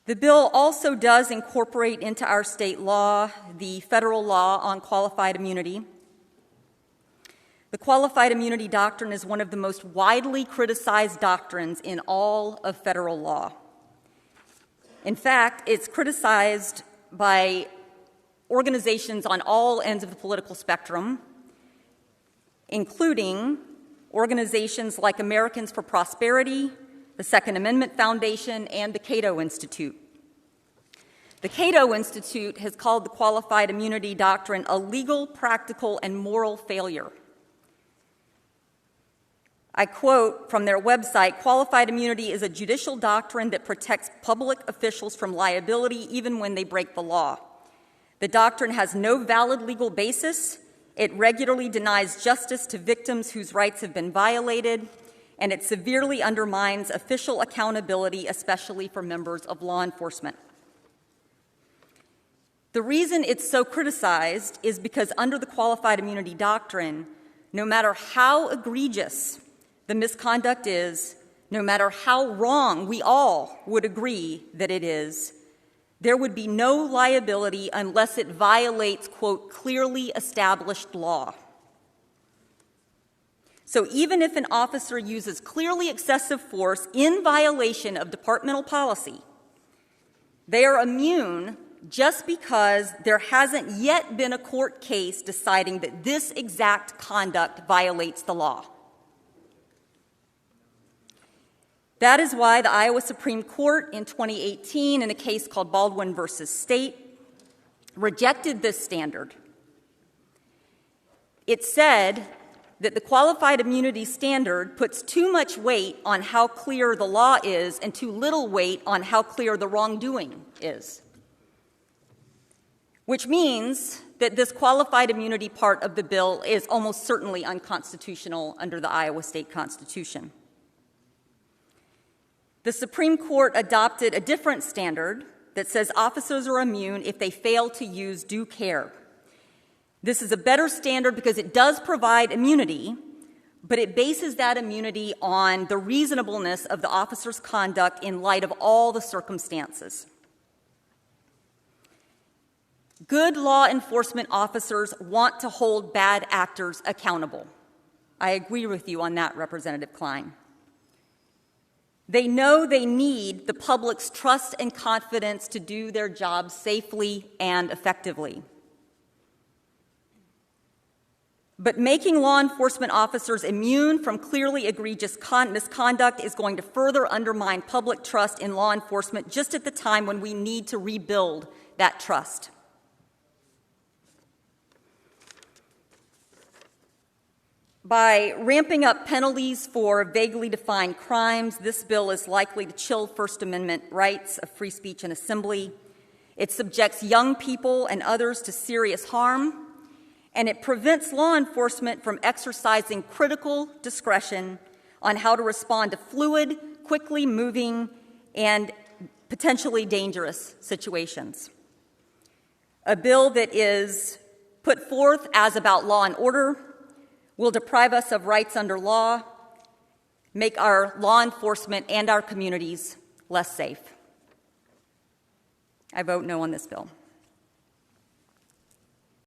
The bill also does incorporate into our state law the federal law on qualified immunity. The qualified immunity doctrine is one of the most widely criticized doctrines in all of federal law. In fact, it's criticized by organizations on all ends of the political spectrum, including organizations like Americans for Prosperity, the Second Amendment Foundation, and the Cato Institute. The Cato Institute has called the qualified immunity doctrine a legal, practical, and moral failure. I quote from their website, "Qualified immunity is a judicial doctrine that protects public officials from liability even when they break the law. The doctrine has no valid legal basis. It regularly denies justice to victims whose rights have been violated, and it severely undermines official accountability, especially for members of law enforcement." The reason it's so criticized is because under the qualified immunity doctrine, no matter how egregious the misconduct is, no matter how wrong we all would agree that it is, there would be no liability unless it violates, quote, clearly established law. So even if an officer uses clearly excessive force in violation of departmental policy, they are immune just because there hasn't yet been a court case deciding that this exact conduct violates the law. That is why the Iowa Supreme Court in 2018, in a case called Baldwin versus State, rejected this standard. It said that the qualified immunity standard puts too much weight on how clear the law is and too little weight on how clear the wrongdoing is, which means that this qualified immunity part of the bill is almost certainly unconstitutional under the Iowa State Constitution. The Supreme Court adopted a different standard that says officers are immune if they fail to use due care. This is a better standard because it does provide immunity, but it bases that immunity on the reasonableness of the officer's conduct in light of all the circumstances. Good law enforcement officers want to hold bad actors accountable. I agree with you on that, Representative Klein. They know they need the public's trust and confidence to do their job safely and effectively. But making law enforcement officers immune from clearly egregious misconduct is going to further undermine public trust in law enforcement just at the time when we need to rebuild that trust. By ramping up penalties for vaguely defined crimes, this bill is likely to chill First Amendment rights of free speech and assembly. It subjects young people and others to serious harm, and it prevents law enforcement from exercising critical discretion on how to respond to fluid, quickly moving, and potentially dangerous situations. A bill that is put forth as about law and order will deprive us of rights under law, make our law enforcement and our communities less safe. I vote no on this bill.